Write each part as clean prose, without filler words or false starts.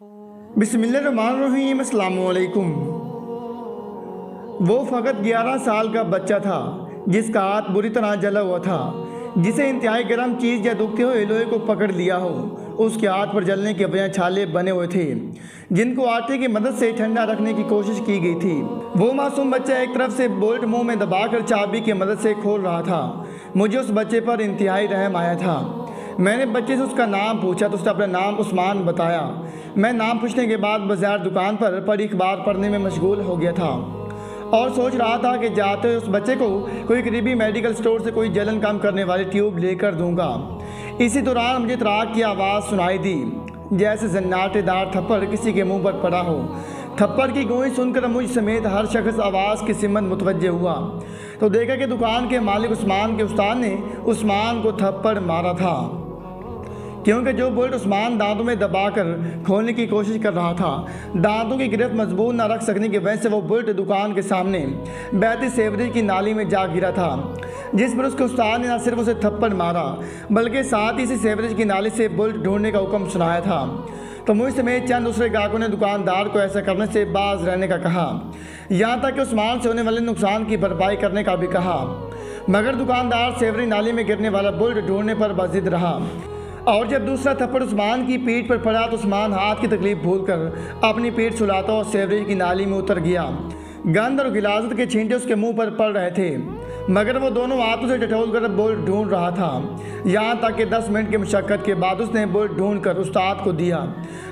बिस्मिल्लाहिर्रहमानिर्रहीम, अस्सलामुअलैकुम। वो फ़कत 11 साल का बच्चा था जिसका हाथ बुरी तरह जला हुआ था, जिसे इंतहाई गर्म चीज़ या दुखते हुए लोहे को पकड़ लिया हो। उसके हाथ पर जलने के बजाय छाले बने हुए थे जिनको आटे की मदद से ठंडा रखने की कोशिश की गई थी। वो मासूम बच्चा एक तरफ से बोल्ट मुंह में दबाकर चाबी की मदद से खोल रहा था। मुझे उस बच्चे पर इंतहाई रहम आया था। मैंने बच्चे से उसका नाम पूछा तो उसने अपना नाम उस्मान बताया। मैं नाम पूछने के बाद बाजार दुकान पर पढ़ी अखबार पढ़ने में मशगूल हो गया था और सोच रहा था कि जाते हुए उस बच्चे को कोई करीबी मेडिकल स्टोर से कोई जलन कम करने वाली ट्यूब लेकर दूंगा। इसी दौरान मुझे तराक की आवाज़ सुनाई दी, जैसे जन्नाटेदार थप्पड़ किसी के मुंह पर पड़ा हो। थप्पड़ की गूंज सुनकर मुझ समेत हर शख्स आवाज़ की सिमत मुतवज्जे हुआ तो देखा कि दुकान के मालिक उस्मान के उस्ताद ने उस्मान को थप्पड़ मारा था, क्योंकि जो बोल्ट उस्मान दांतों में दबाकर खोलने की कोशिश कर रहा था, दांतों की गिरफ्त मजबूत न रख सकने की वजह से वो बोल्ट दुकान के सामने बहती सेवरेज की नाली में जा गिरा था, जिस पर उसके उस्ताद ने न सिर्फ उसे थप्पड़ मारा बल्कि साथ ही इसी सेवरेज की नाली से बोल्ट ढूंढने का हुक्म सुनाया था। तो मुझ समेत चंद दूसरे ग्राहकों ने दुकानदार को ऐसा करने से बाज रहने का कहा, यहाँ तक कि उस्मान से होने वाले नुकसान की भरपाई करने का भी कहा, मगर दुकानदार सेवरेज नाली में गिरने वाला बोल्ट ढूंढने पर बाजिद रहा। और जब दूसरा थप्पड़ उस्मान की पीठ पर पड़ा तो उस्मान हाथ की तकलीफ भूलकर अपनी पीठ सुलाता और सेवरेज की नाली में उतर गया। गंद और गिलाजत के छींटे उसके मुंह पर पड़ रहे थे, मगर वो दोनों हाथों से टटोल कर बोल्ट ढूंढ रहा था। यहाँ तक कि 10 मिनट की मशक्क़त के बाद उसने बोल्ट ढूंढ कर उस्ताद को दिया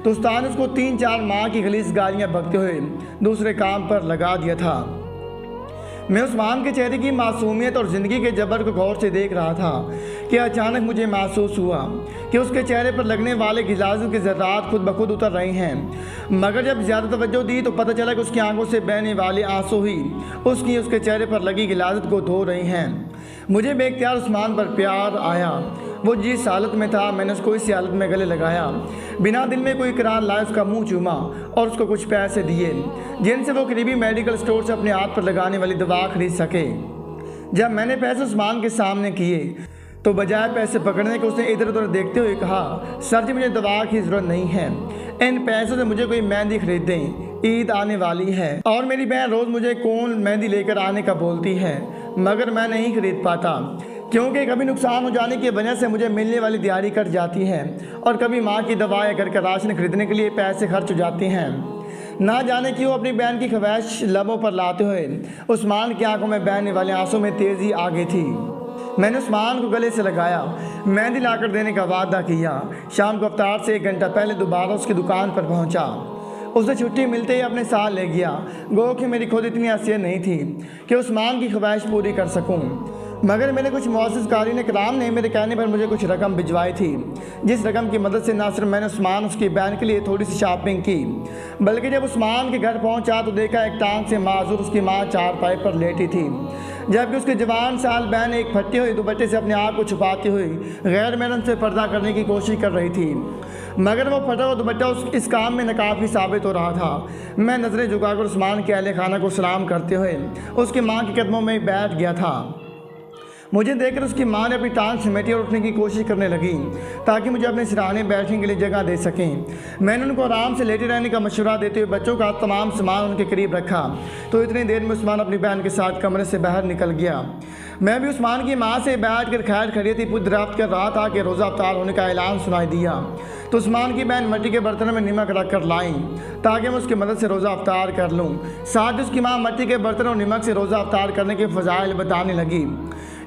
तो उस्ताद ने उसको 3-4 माह की खलीस गालियाँ बकते हुए दूसरे काम पर लगा दिया था। मैं उस्मान के चेहरे की मासूमियत और ज़िंदगी के जबर को गौर से देख रहा था कि अचानक मुझे महसूस हुआ कि उसके चेहरे पर लगने वाले गिलाज़त के ज़र्रात खुद ब खुद उतर रहे हैं, मगर जब ज़्यादा तवज्जो दी तो पता चला कि उसकी आंखों से बहने वाले आंसू ही उसके चेहरे पर लगी गिलाज़त को धो रहे हैं। मुझे बेख्तियार उस्मान पर प्यार आया। वो जिस हालत में था मैंने उसको इसी हालत में गले लगाया, बिना दिल में कोई करार लाए उसका मुंह चूमा और उसको कुछ पैसे दिए जिनसे वो करीबी मेडिकल स्टोर से अपने हाथ पर लगाने वाली दवा खरीद सके। जब मैंने पैसे उस्मान के सामने किए तो बजाय पैसे पकड़ने के उसने इधर उधर देखते हुए कहा, सर जी मुझे दवा की ज़रूरत नहीं है, इन पैसों से मुझे कोई मेहंदी खरीद दें, ईद आने वाली है और मेरी बहन रोज़ मुझे कौन मेहंदी लेकर आने का बोलती है, मगर मैं नहीं खरीद पाता क्योंकि कभी नुकसान हो जाने की वजह से मुझे मिलने वाली दिहाड़ी कट जाती है और कभी माँ की दवा या घर का राशन खरीदने के लिए पैसे खर्च हो जाते हैं। ना जाने क्यों अपनी बहन की ख्वाहिश लबों पर लाते हुए उस्मान की आंखों में बहने वाले आंसू में तेज़ी आ गई थी। मैंने उस्मान को गले से लगाया, मेहंदी लाकर देने का वादा किया। शाम को अफ्तार से 1 घंटा पहले दोबारा उसकी दुकान पर पहुंचा। उसे छुट्टी मिलते ही अपने साथ ले गया। गो कि मेरी खुद इतनी हैसियत नहीं थी कि उस्मान की ख्वाहिश पूरी कर सकूं, मगर मेरे कुछ मुअज़्ज़िज़ क़ारीन कराम ने मेरे कहने पर मुझे कुछ रकम भिजवाई थी, जिस रकम की मदद से ना सिर्फ मैंने उस्मान उसकी बहन के लिए थोड़ी सी शॉपिंग की, बल्कि जब उस्मान के घर पहुंचा तो देखा एक टांग से माजूर उसकी माँ चारपाई पर लेटी थी, जबकि उसकी जवान साल बहन एक फटे हुए दुपट्टे से अपने आप को छुपाती हुई गैर महरम से पर्दा करने की कोशिश कर रही थी, मगर वो फटा हुआ दुपट्टा इस काम में नाकाफी साबित हो रहा था। मैं नज़रें झुकाकर उस्मान के अहले खाना को सलाम करते हुए उसकी माँ के कदमों में बैठ गया था। मुझे देखकर उसकी माँ ने अपनी टांग समेटी और उठने की कोशिश करने लगी ताकि मुझे अपने सिरहाने बैठने के लिए जगह दे सकें। मैंने उनको आराम से लेटे रहने का मशवरा देते हुए बच्चों का तमाम सामान उनके करीब रखा तो इतनी देर में उस्मान अपनी बहन के साथ कमरे से बाहर निकल गया। मैं भी उस्मान की माँ से बैठ कर खैर खैरियत पूछ दरियाफ्त कर रहा था कि रोज़ा अफ्तार होने का ऐलान सुनाई दिया तो उस्मान की बहन मिट्टी के बर्तन में नमक रख कर लाई ताकि मैं उसकी मदद से रोज़ा अफ्तार कर लूँ। साथ ही उसकी माँ मिट्टी के बर्तन और नमक से रोज़ा अफ्तार करने के फ़ज़ाइल बताने लगी,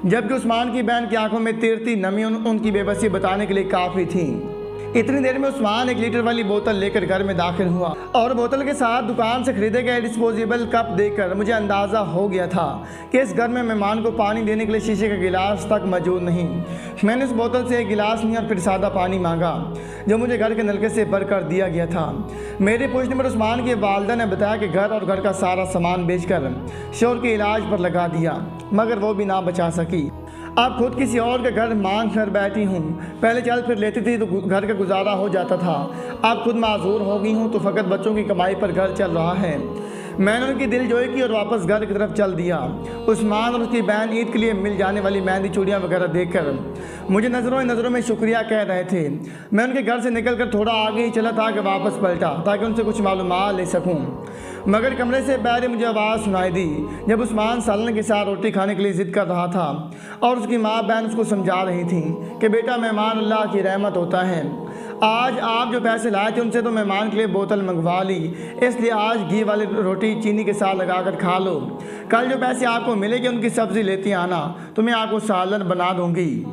जबकि उस्मान की बहन की आंखों में तीरती नमी उनकी बेबसी बताने के लिए काफ़ी थी। इतनी देर में उस्मान 1 लीटर वाली बोतल लेकर घर में दाखिल हुआ और बोतल के साथ दुकान से खरीदे गए डिस्पोजेबल कप देखकर मुझे अंदाज़ा हो गया था कि इस घर में मेहमान को पानी देने के लिए शीशे का गिलास तक मौजूद नहीं। मैंने उस बोतल से 1 गिलास नहीं और फिर सादा पानी मांगा जो मुझे घर के नलके से भर कर दिया गया था। मेरे पूछने पर उस्मान की वालदा ने बताया कि घर और घर का सारा सामान बेचकर शोहर के इलाज पर लगा दिया, मगर वो भी ना बचा सकी। अब खुद किसी और के घर मांग कर बैठी हूँ। पहले चल फिर लेती थी तो घर का गुजारा हो जाता था, अब खुद माजूर हो गई हूँ तो फ़कत बच्चों की कमाई पर घर चल रहा है। मैंने उनकी दिलजोई की और वापस घर की तरफ चल दिया। उस्मान और उसकी बहन ईद के लिए मिल जाने वाली मेहंदी चूड़ियाँ वगैरह देखकर मुझे नज़रों में शुक्रिया कह रहे थे। मैं उनके घर से निकलकर थोड़ा आगे ही चला था कि वापस पलटा ताकि उनसे कुछ मालूमात ले सकूं, मगर कमरे से बाहर मुझे आवाज़ सुनाई दी जब उस्मान सालन के साथ रोटी खाने के लिए ज़िद कर रहा था और उसकी माँ बहन उसको समझा रही थी कि बेटा, मेहमान अल्लाह की रहमत होता है। आज आप जो पैसे लाए थे उनसे तो मेहमान के लिए बोतल मंगवा ली, इसलिए आज घी वाली रोटी चीनी के साथ लगाकर खा लो। कल जो पैसे आपको मिलेंगे उनकी सब्ज़ी लेती आना, तो मैं आपको सालन बना दूँगी।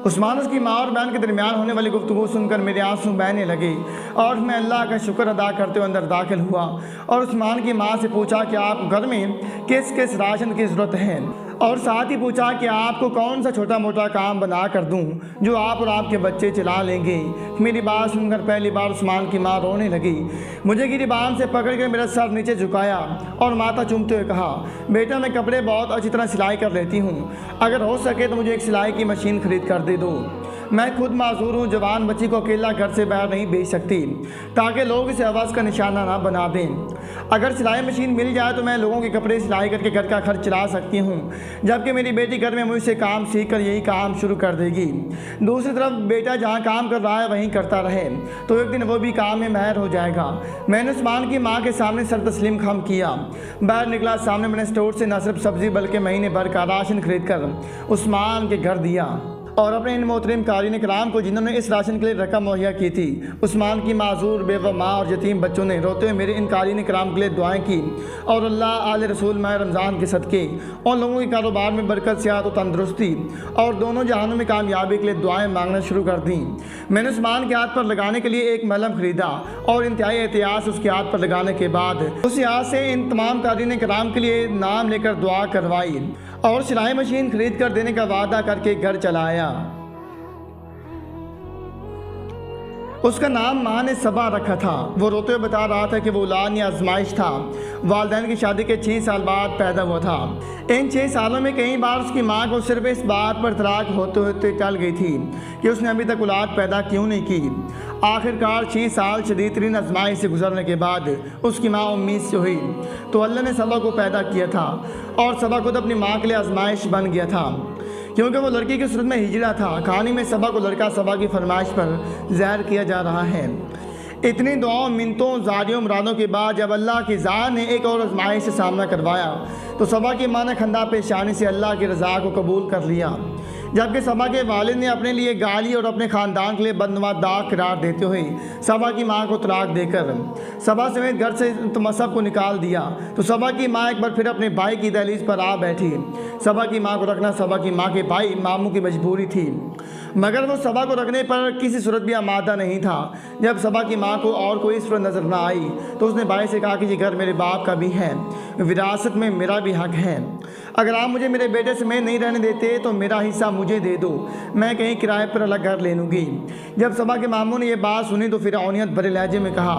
उस्मान उसकी माँ और बहन के दरमियान होने वाली गुफ्तगू सुनकर मेरे आंसू बहने लगे और मैं अल्लाह का शुक्र अदा करते हुए अंदर दाखिल हुआ और उस्मान की माँ से पूछा कि आप घर में किस किस राशन की ज़रूरत है, और साथ ही पूछा कि आपको कौन सा छोटा मोटा काम बना कर दूं जो आप और आपके बच्चे चला लेंगे। मेरी बात सुनकर पहली बार उस्मान की माँ रोने लगी। मुझे गिरबान से पकड़कर मेरा सर नीचे झुकाया और माथा चूमते हुए कहा, बेटा, मैं कपड़े बहुत अच्छी तरह सिलाई कर लेती हूँ, अगर हो सके तो मुझे एक सिलाई की मशीन खरीद कर दे दो। मैं खुद माजूर हूँ, जवान बच्ची को अकेला घर से बाहर नहीं भेज सकती ताकि लोग इसे आवाज़ का निशाना ना बना दें। अगर सिलाई मशीन मिल जाए तो मैं लोगों के कपड़े सिलाई करके घर का खर्च चला सकती हूँ, जबकि मेरी बेटी घर में मुझसे काम सीख कर यही काम शुरू कर देगी। दूसरी तरफ बेटा जहाँ काम कर रहा है वहीं करता रहे तो एक दिन वो भी काम में माहिर हो जाएगा। मैंने उस्मान की माँ के सामने सर तस्लीम खम किया, बाहर निकला। सामने मैंने स्टोर से न सिर्फ सब्ज़ी बल्कि महीने भर का राशन खरीद कर उस्मान के घर दिया और अपने इन मोहतरम कारीन कराम को जिन्होंने इस राशन के लिए रकम मुहैया की थी। उस्मान की माजूर बेवा माँ और यतीम बच्चों ने रोते हुए मेरे इन कारीन कराम के लिए दुआएं की और अल्लाह आले रसूल माह रमज़ान के सदक़े उन लोगों के कारोबार में बरकत, सियाहत और तंदुरुस्ती और दोनों जहानों में कामयाबी के लिए दुआएं मांगना शुरू कर दी। मैंने उस्मान के हाथ पर लगाने के लिए एक मलहम ख़रीदा और इंतहाई एहतियात से उसके हाथ पर लगाने के बाद उस हाथ से इन तमाम कारीन कराम के लिए नाम लेकर दुआ करवाई और सिलाई मशीन खरीद कर देने का वादा करके घर चला आया। उसका नाम माँ ने सबा रखा था। वो रोते हुए बता रहा था कि वो औलाद या आजमाइश था। वालिदैन की शादी के 6 साल बाद पैदा हुआ था। इन 6 सालों में कई बार उसकी माँ को सिर्फ इस बात पर तराक होते होते टल गई थी कि उसने अभी तक औलाद पैदा क्यों नहीं की। आखिरकार 6 साल शदीद तरीन आजमाइश से गुजरने के बाद उसकी माँ उम्मीद से हुई तो अल्लाह ने सबा को पैदा किया था और सबा खुद अपनी माँ के लिए आजमाइश बन गया था क्योंकि वो लड़की की सूरत में हिजड़ा था। कहानी में सबा को लड़का सबा की फरमाइश पर ज़ाहिर किया जा रहा है। इतनी दुआओं, मिन्नतों, ज़ारियों, मुरादों के बाद जब अल्लाह की ज़ात ने एक और आजमाइश से सामना करवाया तो सबा की माँ ने खंदा पेशानी से अल्लाह की रज़ा को कबूल कर लिया, जबकि सबा के वालिद ने अपने लिए गाली और अपने ख़ानदान के लिए बदनुमा दाग करार देते हुए सबा की माँ को तलाक देकर सबा समेत घर से सब को निकाल दिया। तो सबा की माँ एक बार फिर अपने भाई की दहलीज पर आ बैठी। सबा की माँ को रखना सबा की माँ के भाई मामू की मजबूरी थी, मगर वो सबा को रखने पर किसी सूरत भी आमादा नहीं था। जब सबा की माँ को और कोई सूरत नज़र न आई तो उसने भाई से कहा कि ये घर मेरे बाप का भी है, विरासत में मेरा भी हक है। अगर आप मुझे मेरे बेटे समेत नहीं रहने देते तो मेरा हिस्सा मुझे दे दो, मैं कहीं किराए पर अलग घर ले लूँगी। जब सबा के मामू ने यह बात सुनी तो फिर औनियत भरे लहजे में कहा,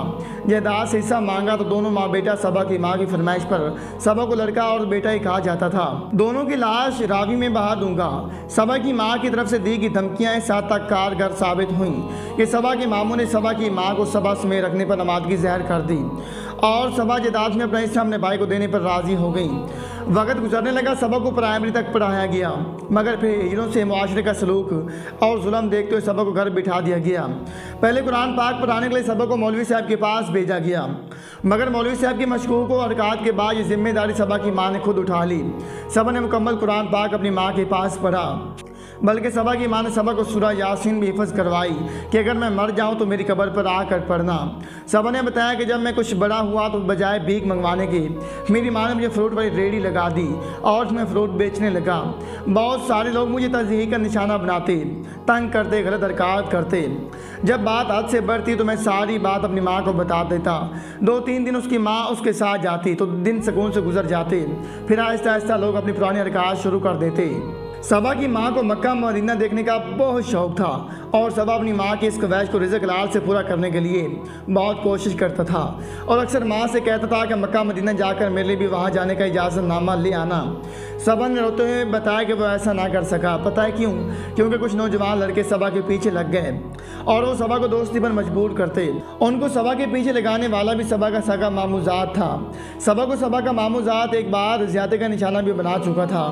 जायदाद से हिस्सा मांगा तो दोनों माँ बेटा सबा की माँ की फरमाइश पर सबा को लड़का और बेटा ही कहा जाता था। दोनों की लाश रावी में बहा दूंगा। सबा की माँ की तरफ से दी गई धमकियाँ इस हद तक कारगर साबित हुई कि सबा के मामू ने सबा की माँ को सबा समेत रखने पर नमादगी ज़ाहिर कर दी और सबा जायदाद में अपना हिस्सा अपने भाई को देने पर राज़ी हो गई। वक्त गुजरने लगा, सबा को प्राइमरी तक पढ़ाया गया, मगर फिर हिजरों से मुआशरे का सलूक और जुल्म देखते हुए सबा को घर बिठा दिया गया। पहले कुरान पाक पढ़ाने के लिए सबा को मौलवी साहब के पास भेजा गया, मगर मौलवी साहब की मशकूक और हरकत के बाद ये जिम्मेदारी सबा की माँ ने खुद उठा ली। सबा ने मुकम्मल कुरान पाक अपनी माँ के पास पढ़ा, बल्कि सबा की माँ ने सबा को सूरह यासीन भी हिफ़्ज़ करवाई कि अगर मैं मर जाऊँ तो मेरी कब्र पर आकर पढ़ना। सबा ने बताया कि जब मैं कुछ बड़ा हुआ तो बजाय भीख मंगवाने के मेरी माँ ने मुझे फ्रूट वाली रेडी लगा दी और उसमें फ्रूट बेचने लगा। बहुत सारे लोग मुझे तज़हीक का निशाना बनाते, तंग करते, गलत हरकत करते। जब बात हद से बढ़ती तो मैं सारी बात अपनी माँ को बता देता। 2-3 दिन उसकी माँ उसके साथ जाती तो दिन सुकून से गुजर जाते। फिर आहिस्ता आहिस्ता लोग अपनी पुरानी हरकत शुरू कर देते। सबा की माँ को मक्का मदीना देखने का बहुत शौक़ था और सबा अपनी माँ की इस ख्वाहिश को रिज़्क हलाल से पूरा करने के लिए बहुत कोशिश करता था और अक्सर माँ से कहता था कि मक्का मदीना जाकर मेरे लिए भी वहाँ जाने का इजाज़तनामा ले आना। सबा ने रोते हुए बताया कि वो ऐसा ना कर सका। पता है क्यों? क्योंकि कुछ नौजवान लड़के सबा के पीछे लग गए और वो सबा को दोस्ती पर मजबूर करते। उनको सबा के पीछे लगाने वाला भी सबा का सगा मामूजात था। सबा को सबा का मामूजात एक बार ज़्यादती का निशाना भी बना चुका था,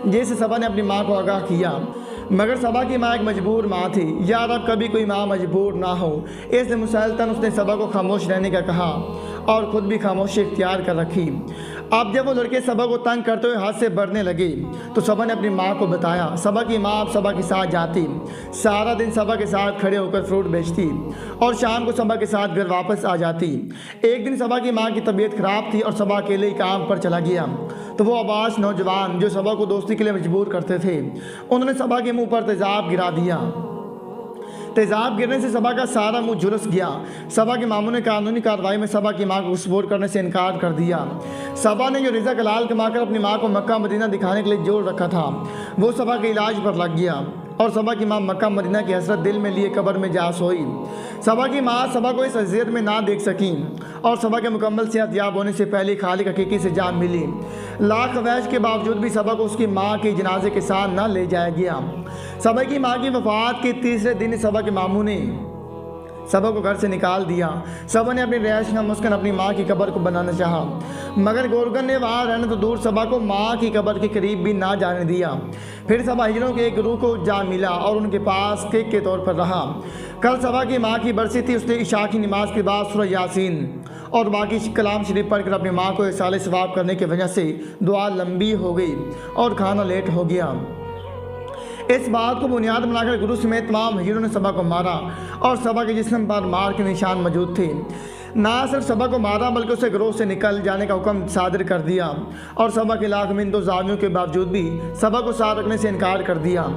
जिससे सबा ने अपनी माँ को आगाह किया। मगर सबा की माँ एक मजबूर माँ थी। यार अब कभी कोई माँ मजबूर ना हो, इसलिए मुसलसल उसने सबा को खामोश रहने का कहा और ख़ुद भी खामोशी इख्तियार कर रखी। अब जब वो लड़के सबा को तंग करते हुए हाथ से बढ़ने लगे तो सबा ने अपनी माँ को बताया। सबा की माँ अब सबा के साथ जाती, सारा दिन सबा के साथ खड़े होकर फ्रूट बेचती और शाम को सबा के साथ घर वापस आ जाती। एक दिन सबा की माँ की तबीयत ख़राब थी और सबा अकेले ही काम पर चला गया तो वो अब्बास नौजवान जो सबा को दोस्ती के लिए मजबूर करते थे, उन्होंने सबा के मुंह पर तेज़ाब गिरा दिया। तेज़ाब गिरने से सबा का सारा मुंह झुलस गया। सबा के मामू ने कानूनी कार्रवाई में सबा की माँ को सपोर्ट करने से इनकार कर दिया। सबा ने जो रिज़्क हलाल कमाकर अपनी माँ को मक्का मदीना दिखाने के लिए जोर रखा था, वो सबा के इलाज पर लग गया और सबा की माँ मक्का मदीना की हसरत दिल में लिए कब्र में जा सोई। सबा की माँ सबा को इस अज़ियत में ना देख सकी और सबा के मुकम्मल सेहतयाब होने से पहले खालिक हकीकी से जान मिली। लाख ख्वाहिश के बावजूद भी सबा को उसकी माँ के जनाजे के साथ न ले जाया गया। सबा की माँ की वफ़ात के तीसरे दिन सबा के मामू ने सबा को घर से निकाल दिया। सबा ने अपनी रिहाइश का मुस्कान अपनी माँ की कब्र को बनाना चाहा, मगर गोरगन ने वहाँ रहने तो दूर सबा को माँ की कब्र के करीब भी ना जाने दिया। फिर सबा हिजरों के एक गुरु को जा मिला और उनके पास केक के तौर पर रहा। कल सबा की माँ की बरसी थी। उसने इशा की नमाज के बाद सूरह यासीन और बाकी कलाम शरीफ पढ़कर अपनी माँ को इसाले सवाब करने की वजह से दुआ लंबी हो गई और खाना लेट हो गया। इस बात को बुनियाद बनाकर गुरु समेत तमाम हीरों ने सबा को मारा और सबा के जिस्म पर मार के निशान मौजूद थे। ना सिर्फ सबा को मारा बल्कि उसे ग्रोह से निकल जाने का हुक्म सादर कर दिया और सबा के लाख मिन्नतों जामियों के बावजूद भी सबा को साथ रखने से इनकार कर दिया।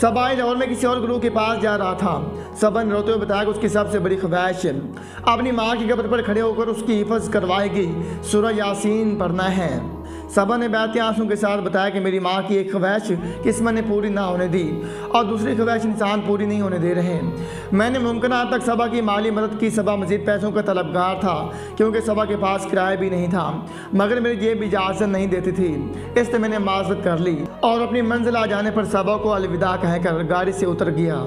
सबा लाहौर में किसी और गुरु के पास जा रहा था। सबा ने रोते हुए बताया कि उसकी सबसे बड़ी ख्वाहिश अपनी माँ की कब्र पर खड़े होकर उसकी हिफाजत करवाएगी, सूरह यासीन पढ़ना है। सबा ने बहते आंसू के साथ बताया कि मेरी माँ की एक ख्वाहिश किस्मत ने पूरी ना होने दी और दूसरी ख्वाहिश इंसान पूरी नहीं होने दे रहे। मैंने मुमकिन तक सबा की माली मदद की। सबा मज़ीद पैसों का तलबगार था क्योंकि सबा के पास किराया भी नहीं था, मगर मेरी जेब इजाज़त नहीं देती थी, इसलिए मैंने माजरत कर ली और अपनी मंजिल आ जाने पर सबा को अलविदा कहकर गाड़ी से उतर गया।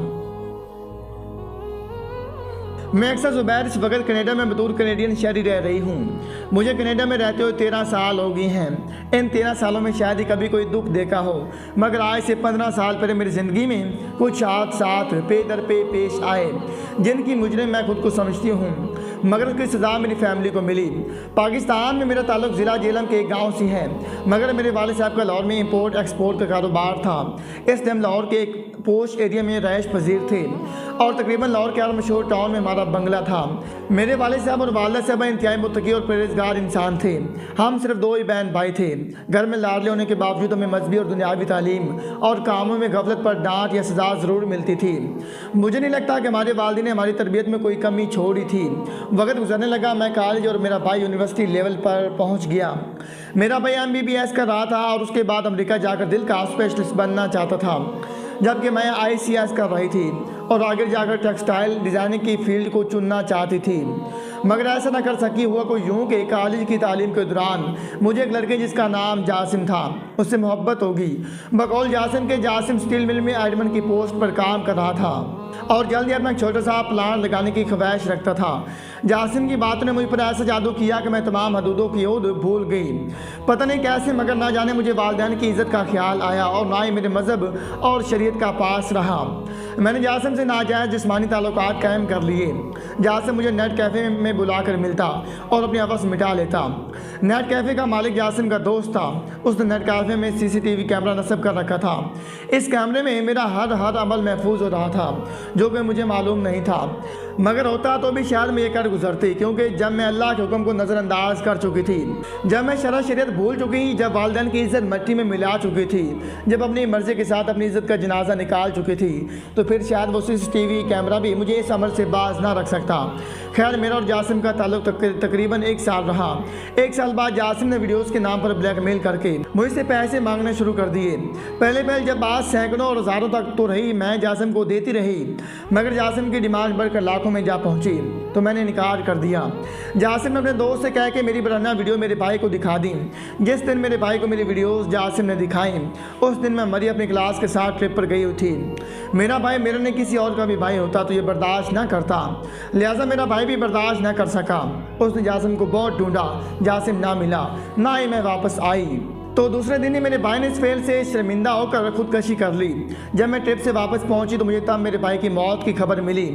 मैं अक्सर ज़ुबैर इस वक्त कनाडा में बतौर कनेडियन शहरी रह रही हूँ। मुझे कनाडा में रहते हुए 13 साल हो गए हैं। इन 13 सालों में शायद ही कभी कोई दुख देखा हो, मगर आज से 15 साल पहले मेरी ज़िंदगी में कुछ हादसात पे दर पे पेश आए जिनकी मुजरिम मैं खुद को समझती हूँ, मगर उसकी सज़ा मेरी फैमिली को मिली। पाकिस्तान में मेरा ताल्लुक ज़िला जेलम के एक गाँव से है, मगर मेरे वालिद साहब का लाहौर में इंपोर्ट एक्सपोर्ट का कारोबार था। इस टाइम लाहौर के एक पोश एरिया में रहायश पजीर थे और तकरीबन लाहौर के हर मशहूर टाउन में हमारा बंगला था। मेरे वालिद साहब और वालिदा साहब इंतहाई मुत्तकी और परहेज़गार इंसान थे। हम सिर्फ 2 ही बहन भाई थे। घर में लाडले होने के बावजूद हमें मजहबी और दुनियावी तालीम और कामों में गफलत पर डांट या सज़ा ज़रूर मिलती थी। मुझे नहीं लगता कि हमारे वालिदैन ने हमारी तरबियत में कोई कमी छोड़ी थी। वक्त गुजरने लगा, मैं कॉलेज और मेरा भाई यूनिवर्सिटी लेवल पर पहुँच गया। मेरा भाई MBBS कर रहा था और उसके बाद अमेरिका जाकर दिल का स्पेशलिस्ट बनना चाहता था, जबकि मैं ICS कर रही थी और आगे जाकर टेक्सटाइल डिज़ाइनिंग की फील्ड को चुनना चाहती थी, मगर ऐसा ना कर सकी। हुआ को यूँ कि कॉलेज की तालीम के दौरान मुझे एक लड़के जिसका नाम जासिम था, उससे मोहब्बत होगी। बकौल जासिम के जासिम स्टील मिल में आयरमैन की पोस्ट पर काम कर रहा था और जल्दी अपना एक छोटा सा प्लांट लगाने की ख्वाहिश रखता था। जासिम की बात ने मुझ पर ऐसा जादू किया कि मैं तमाम हदूदों की ओर भूल गई। पता नहीं कैसे, मगर ना जाने मुझे वालिदैन की इज़्ज़त का ख्याल आया और ना ही मेरे मज़हब और शरीयत का पास रहा। मैंने जासिम से नाजायज़ जिस्मानी ताल्लुकात कायम कर लिए। जासिम मुझे नेट कैफ़े में बुलाकर मिलता और अपनी हवस मिटा लेता। नेट कैफ़े का मालिक जासिम का दोस्त था। उसने नेट कैफ़े में CCTV कैमरा नस्ब कर रखा था। इस कैमरे में मेरा हर अमल महफूज हो रहा था, जो कि मुझे मालूम नहीं था। मगर होता तो भी शायद मैं ये कर गुजरती, क्योंकि जब मैं अल्लाह के हुक्म को नज़रअंदाज कर चुकी थी, जब मैं शरअ शरीयत भूल चुकी, जब वालिदैन की इज़्ज़त मट्टी में मिला चुकी थी, जब अपनी मर्ज़ी के साथ अपनी इज़्ज़त का जनाजा निकाल चुकी थी, तो फिर शायद वो CCTV कैमरा भी मुझे इस अमल से बाज ना रख सकता। खैर, मेरा और जासिम का ताल्लुक तकरीबन 1 साल रहा। 1 साल बाद जासिम ने वीडियोस के नाम पर ब्लैकमेल करके मुझसे पैसे मांगने शुरू कर दिए। पहले जब बात सैकड़ों और हज़ारों तक तो रही, मैं जासिम को देती रही, मगर जासिम की डिमांड बढ़कर लाखों में जा पहुंची, तो मैंने इनकार कर दिया। जासिम ने अपने दोस्त से कह के मेरी बराना वीडियो मेरे भाई को दिखा दी। जिस दिन मेरे भाई को मेरी वीडियोस जासिम ने दिखाई, उस दिन मैं मरी अपनी क्लास के साथ ट्रिप पर गई हुई थी। मेरा भाई मेरे ने किसी और का भी भाई होता तो ये बर्दाश्त ना करता, लिहाजा मेरा भाई भी बर्दाश्त ना कर सका। उसने जासिम को बहुत ढूंढा, जासिम ना मिला, ना ही मैं वापस आई। तो दूसरे दिन ही मेरे भाई ने इस फेल से शर्मिंदा होकर खुदकशी कर ली। जब मैं ट्रिप से वापस पहुंची तो मुझे तब मेरे भाई की मौत की खबर मिली।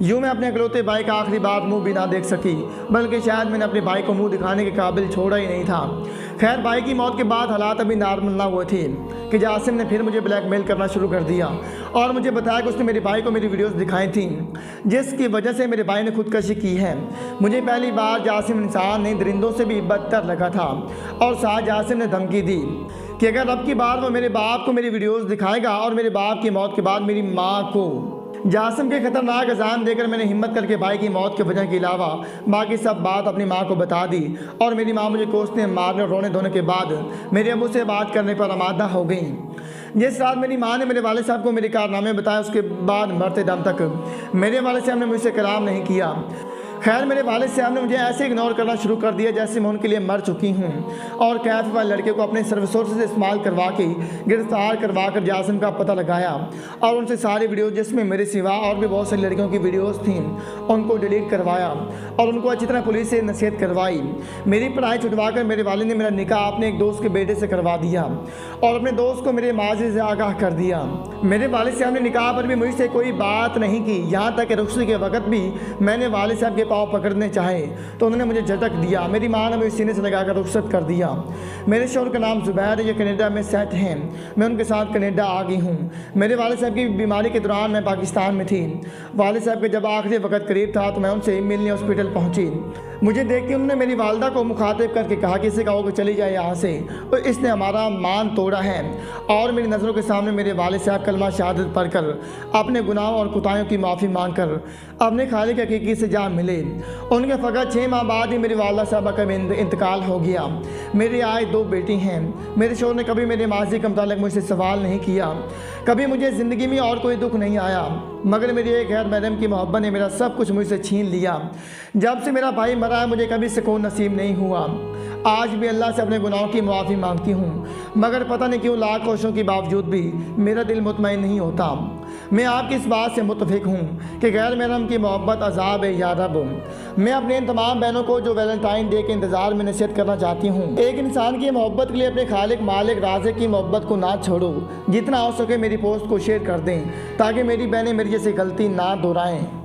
यूँ मैं अपने इकलौते भाई का आखिरी बार मुंह भी ना देख सकी, बल्कि शायद मैंने अपने भाई को मुंह दिखाने के काबिल छोड़ा ही नहीं था। खैर, भाई की मौत के बाद हालात अभी नॉर्मल ना हुए थे कि जासिम ने फिर मुझे ब्लैकमेल करना शुरू कर दिया और मुझे बताया कि उसने मेरे भाई को मेरी वीडियोस दिखाई थी, जिसकी वजह से मेरे भाई ने खुदकशी की है। मुझे पहली बार जासिम इंसान नहीं दरिंदों से भी बदतर लगा था और साथ जासिम ने धमकी दी कि अगर अब की बार वो मेरे बाप को मेरी वीडियोस दिखाएगा और मेरे बाप की मौत के बाद मेरी माँ को। जासिम के खतरनाक अज़ाम देकर मैंने हिम्मत करके भाई की मौत की वजह के अलावा बाकी सब बात अपनी माँ को बता दी और मेरी माँ मुझे कोसने मारने और रोने धोने के बाद मेरे अबू से बात करने पर आमादा हो गई। जिस रात मेरी माँ ने मेरे वाले साहब को मेरे कारनामे बताया, उसके बाद मरते दम तक मेरे वाले साहब ने मुझसे कलाम नहीं किया। खैर, मेरे वालिद साहब ने मुझे ऐसे इग्नोर करना शुरू कर दिया जैसे मैं उनके लिए मर चुकी हूँ और कैफ वाले लड़के को अपने सर्विसोर्स से इस्तेमाल करवा के गिरफ्तार करवा कर जासिम का पता लगाया और उनसे सारी वीडियो जिसमें मेरे सिवा और भी बहुत सारी लड़कियों की वीडियोस थीं उनको डिलीट करवाया और उनको अच्छी तरह पुलिस से नसीहत करवाई। मेरी पढ़ाई छुटवा कर मेरे वालिद ने मेरा निकाह अपने एक दोस्त के बेटे से करवा दिया और अपने दोस्त को मेरे माजी से आगाह कर दिया। मेरे वालिद साहब ने निकाह पर भी मुझसे कोई बात नहीं की, यहाँ तक कि रुखसती के वक्त भी मैंने वालिद साहब के पाँव पकड़ने चाहे तो उन्होंने मुझे झटक दिया। मेरी माँ ने मुझे सीने से लगाकर रुखसत कर दिया। मेरे शोहर का नाम जुबैर है, ये कनाडा में सेट हैं, मैं उनके साथ कनाडा आ गई हूँ। मेरे वालिद साहब की बीमारी के दौरान मैं पाकिस्तान में थी। वालिद साहब के जब आखिरी वक्त करीब था तो मैं उनसे मिलने हॉस्पिटल पहुँची। मुझे देख के उन्होंने मेरी वालदा को मुखातिब करके कहा कि इसे कहो कि चली जाए यहाँ से, तो इसने हमारा मान तोड़ा है। और मेरी नज़रों के सामने मेरे वालिद साहब कलमा शहादत पढ़कर अपने गुनाहों और कुताहियों की माफ़ी मांगकर अपने खालिक हकीकी से जा मिले। उनके फ़कत 6 माह बाद ही मेरी वालदा साहबा का इंतकाल हो गया। मेरी आज 2 बेटी हैं। मेरे शोहर ने कभी मेरे माजी के मुतालिक मुझसे सवाल नहीं किया, कभी मुझे ज़िंदगी में और कोई दुख नहीं आया, मगर मेरी एक गैर महरम की मोहब्बत ने मेरा सब कुछ मुझसे छीन लिया। जब से मेरा भाई मरा है मुझे कभी सुकून नसीब नहीं हुआ। आज भी अल्लाह से अपने गुनाहों की माफ़ी मांगती हूँ, मगर पता नहीं क्यों लाख कोशिशों के बावजूद भी मेरा दिल मुतमईन नहीं होता। मैं आपकी इस बात से मुतफिक हूँ कि गैर महरम की मोहब्बत अजाब है या रब। मैं अपने इन तमाम बहनों को जो वैलेंटाइन डे के इंतज़ार में नसीहत करना चाहती हूँ, एक इंसान की मोहब्बत के लिए अपने खालिक मालिक राज़िक की मोहब्बत को ना छोड़ो। जितना हो सके मेरी पोस्ट को शेयर कर दें ताकि मेरी बहनें मेरी जैसी गलती ना दोहराएं।